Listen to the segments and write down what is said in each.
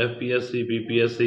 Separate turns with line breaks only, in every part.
FPSC, PPSC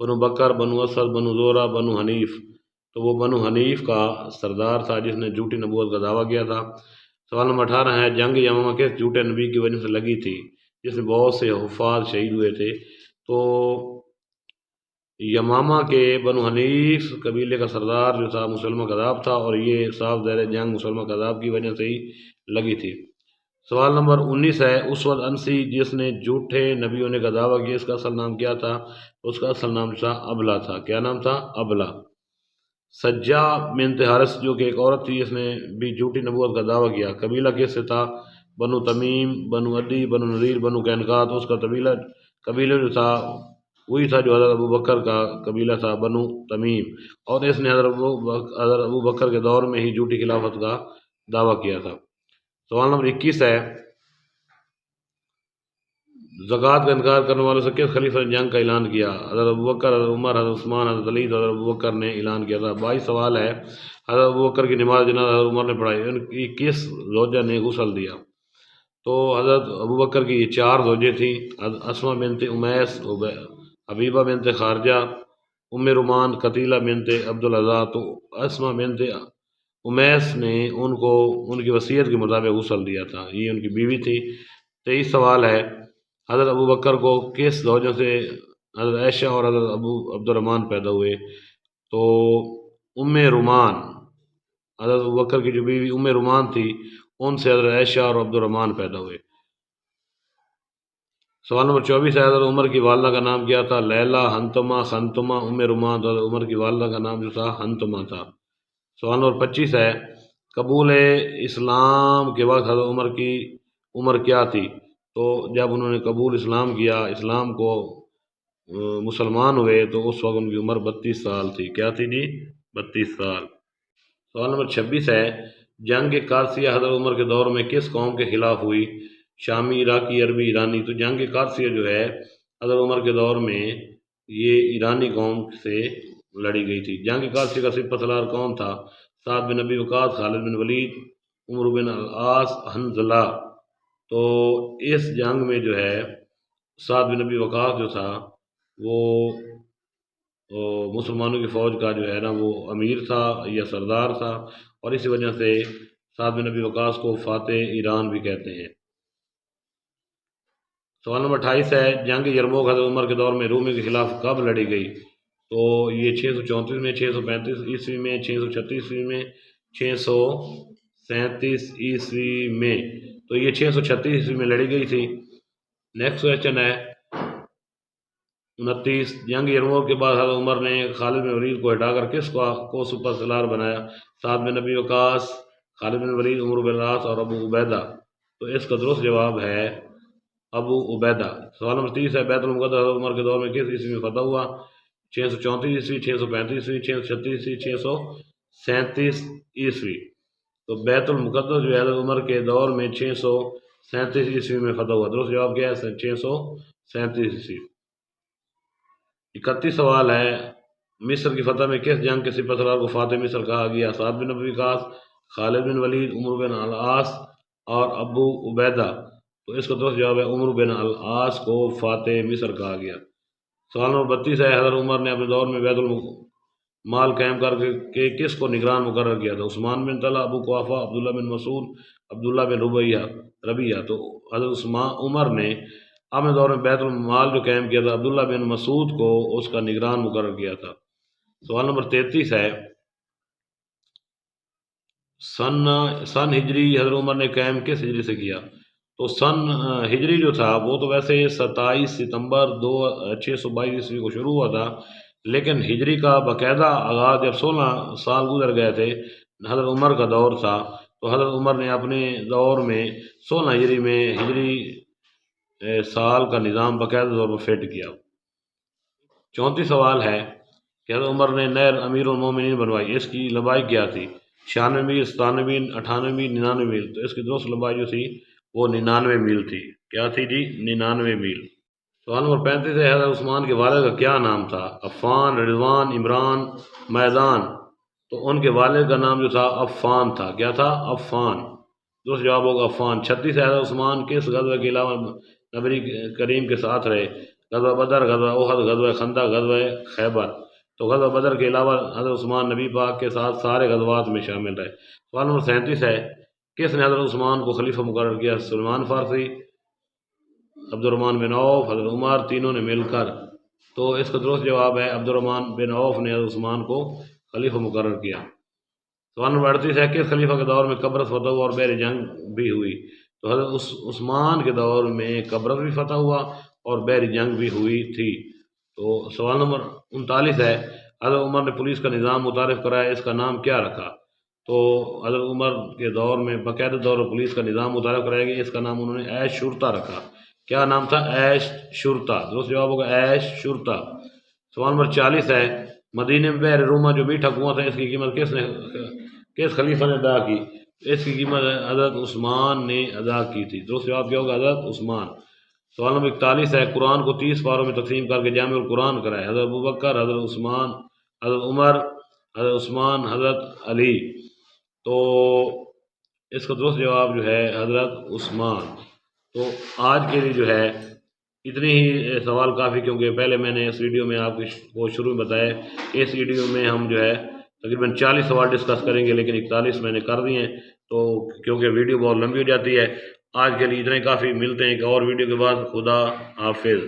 بنو بکر، بنو اسد، بنو زورہ، بنو حنیف۔ تو وہ بنو حنیف کا سردار تھا جس نے جھوٹی نبوت کا دعویٰ کیا تھا۔ سوال نمبر 18 ہے، جنگ یمامہ کس جھوٹے نبی کی وجہ سے لگی تھی جس میں بہت سے حفاظ شہید ہوئے تھے؟ تو یمامہ کے بنو حنیف قبیلے کا سردار جو تھا مسلمہ کذاب تھا، اور یہ صاف زیر جنگ مسلمہ کذاب کی وجہ سے ہی لگی تھی۔ سوال نمبر 19 ہے، اسود انسی جس نے جھوٹے نبی ہونے کا دعویٰ کیا اس کا اصل نام کیا تھا؟ اس کا اصل نام تھا ابلا تھا۔ کیا نام تھا؟ ابلا۔ سجا بنت حارث جو کہ ایک عورت تھی، اس نے بھی جھوٹی نبوت کا دعویٰ کیا، قبیلہ کس سے تھا؟ بنو تمیم، بنو عدی، بنو نذیر، بنو قینقاع۔ تو اس کا قبیلہ جو تھا وہی تھا جو حضرت ابو بکر کا قبیلہ تھا، بنو تمیم، اور اس نے حضرت ابو بکر کے دور میں ہی جھوٹی خلافت کا دعویٰ کیا تھا۔ سوال نمبر 21 ہے، زکوٰۃ کا انکار کرنے والوں سے کس خلیفہ نے جنگ کا اعلان کیا؟ حضرت ابوبکر، حضرت عمر، حضرت عثمان، حضرت علی۔ تو حضرت ابوبکر نے اعلان کیا تھا۔ 22 سوال ہے، حضرت ابوبکر کی نماز جنازہ حضرت عمر نے پڑھائی، ان کی کس زوجہ نے غسل دیا؟ تو حضرت ابوبکر کی یہ 4 زوجیں تھیں، اسماء بنت امیس، حبیبہ بنت خارجہ، ام رومان، قتیلہ بنت عبدالعزیٰ۔ تو اسماء بنت امیس نے ان کو ان کی وصیت کے مطابق غسل دیا تھا، یہ ان کی بیوی تھی۔ 23 سوال ہے، حضرت ابوبکر کو کس زوجہ سے حضرت عائشہ اور حضرت ابو عبد الرحمن پیدا ہوئے؟ تو ام رومان، حضرت ابوبکر کی جو بیوی ام رومان تھی ان سے حضرت عائشہ اور عبد الرحمن پیدا ہوئے۔ سوال نمبر 24 ہے، حضرت عمر کی والدہ کا نام کیا تھا؟ لیلہ، حنتمہ، خنتمہ، ام رومان۔ تو حضرت عمر کی والدہ کا نام جو تھا حنتمہ تھا۔ سوال نمبر 25 ہے، قبول اسلام کے وقت حضرت عمر کی عمر کیا تھی؟ تو جب انہوں نے قبول اسلام کیا، اسلام کو مسلمان ہوئے، تو اس وقت ان کی عمر 32 سال تھی۔ کیا تھی جی؟ 32 سال۔ سوال نمبر 26 ہے، جنگ قادسیہ حضرت عمر کے دور میں کس قوم کے خلاف ہوئی؟ شامی، عراقی، عربی، ایرانی۔ تو جنگ قادسیہ جو ہے حضرت عمر کے دور میں یہ ایرانی قوم سے لڑی گئی تھی۔ جنگ قادسیہ کا سپہ سالار کون تھا؟ سعد بن ابی وقاص، خالد بن ولید، عمرو بن العاص، حنظلہ۔ تو اس جنگ میں جو ہے سعد بن ابی وقاص جو تھا وہ مسلمانوں کی فوج کا جو ہے نا وہ امیر تھا یا سردار تھا، اور اسی وجہ سے سعد بن ابی وقاص کو فاتح ایران بھی کہتے ہیں۔ سوال نمبر 28 ہے، جنگ یرموک حضرت عمر کے دور میں رومیوں کے خلاف کب لڑی گئی؟ تو یہ 634 میں، 635 عیسوی میں، 636 عیسوی میں، 637 عیسوی میں۔ تو یہ 636 عیسوی میں لڑی گئی تھی۔ نیکسٹ کویشچن ہے 29، جنگ یرموک کے بعد حضرت عمر نے خالد بن ولید کو ہٹا کر کس کو سپر سالار بنایا؟ سعد بن ابی وقاص، خالد بن ولید، عمرو بن العاص اور ابو عبیدہ۔ تو اس کا درست جواب ہے ابو عبیدہ۔ سوال نمبر 30 ہے، بیت المقدس حضرت عمر کے دور میں کس عیسوی میں فتح ہوا؟ 634 عیسوی، 635 عیسوی، 636 عیسوی، 637 عیسوی۔ تو بیت المقدس جو حضرت عمر کے دور میں 637 عیسوی میں فتح ہوا۔ درست جواب کیا ہے؟ 637 عیسوی۔ 31 سوال ہے، مصر کی فتح میں کس جنگ کے سپہ سالار کو فاتح مصر کہا گیا؟ سعد بن ابی وقاص، خالد بن ولید، عمرو بن العاص اور ابو عبیدہ۔ تو اس کا درست جواب ہے عمرو بن العاص کو فاتح مصر کہا گیا۔ سوال نمبر 32 ہے، حضرت عمر نے اپنے دور میں بیت المال قائم کر کے کس کو نگران مقرر کیا تھا؟ عثمان بن طلحہ، ابو قحافہ، عبداللہ بن مسعود، عبداللہ بن ربیعہ۔ تو حضرت عمر نے اپنے دور میں بیت المال جو قائم کیا تھا عبداللہ بن مسعود کو اس کا نگران مقرر کیا تھا۔ سوال نمبر 33 ہے، سن ہجری حضرت عمر نے قائم کس ہجری سے کیا؟ تو سن ہجری جو تھا وہ تو ویسے 27 ستمبر 622 عیسوی کو شروع ہوا تھا، لیکن ہجری کا باقاعدہ آغاز جب 16 سال گزر گئے تھے، حضرت عمر کا دور تھا، تو حضرت عمر نے اپنے دور میں 16 ہجری میں ہجری سال کا نظام باقاعدہ طور پر فٹ کیا۔ 34 سوال ہے کہ حضرت عمر نے نئے امیر المومنین بنوائی، اس کی لمبائی کیا تھی؟ 96 میل، 97 میل، 98 میل، 99 میل۔ تو اس کی درست لمبائی جو تھی وہ 99 میل تھی۔ کیا تھی جی؟ 99 میل۔ سوال نمبر 35 ہے، حضرت عثمان کے والد کا کیا نام تھا؟ عفان، رضوان، عمران، میدان۔ تو ان کے والد کا نام جو تھا عفان تھا۔ کیا تھا؟ عفان۔ درست جواب ہوگا عفان۔ 36 ہے، حضرت عثمان کس غزوہ کے علاوہ نبی کریم کے ساتھ رہے؟ غزوہ بدر، غزوہ احد، غزوہ خندق، غزوہ خیبر۔ تو غزوہ بدر کے علاوہ حضرت عثمان نبی پاک کے ساتھ سارے غزوات میں شامل رہے۔ سوال نمبر 37 ہے، کس نے حضرت عثمان کو خلیفہ مقرر کیا؟ سلمان فارسی، عبد الرحمن بن عوف، حضرت عمر، تینوں نے مل کر۔ تو اس کا درست جواب ہے عبد الرحمن بن عوف نے حضرت عثمان کو خلیفہ مقرر کیا۔ سوال نمبر 38 ہے، کس خلیفہ کے دور میں قبرص فتح ہوا اور بحر جنگ بھی ہوئی؟ تو حضرت عثمان کے دور میں قبرص بھی فتح ہوا اور بحر جنگ بھی ہوئی تھی۔ تو سوال نمبر 39 ہے، حضرت عمر نے پولیس کا نظام متعارف کرایا، اس کا نام کیا رکھا؟ تو حضرت عمر کے دور میں باقاعدہ دور میں پولیس کا نظام متعارف کرایا گیا، اس کا نام انہوں نے ایش شرطہ رکھا۔ کیا نام تھا؟ ایش شرطہ۔ درست جواب ہوگا ایش شرطہ۔ سوال نمبر 40 ہے، مدینے میں بحر روما جو میٹھا کنواں تھا، اس کی قیمت کس خلیفہ نے ادا کی؟ اس کی قیمت حضرت عثمان نے ادا کی تھی۔ درست جواب کیا ہوگا؟ حضرت عثمان۔ سوال نمبر 41 ہے، قرآن کو 30 پاروں میں تقسیم کر کے جامع القرآن کرائے؟ حضرت ابوبکر، حضرت عثمان، حضرت عمر، حضرت عثمان، حضرت علی۔ تو اس کا درست جواب جو ہے حضرت عثمان۔ تو آج کے لیے جو ہے اتنی ہی سوال کافی، کیونکہ پہلے میں نے اس ویڈیو میں آپ کو شروع میں بتایا کہ اس ویڈیو میں ہم جو ہے تقریباً 40 سوال ڈسکس کریں گے، لیکن 41 میں نے کر دیے ہیں، تو کیونکہ ویڈیو بہت لمبی ہو جاتی ہے۔ آج کے لیے اتنا ہی کافی، ملتے ہیں ایک اور ویڈیو کے بعد۔ خدا حافظ۔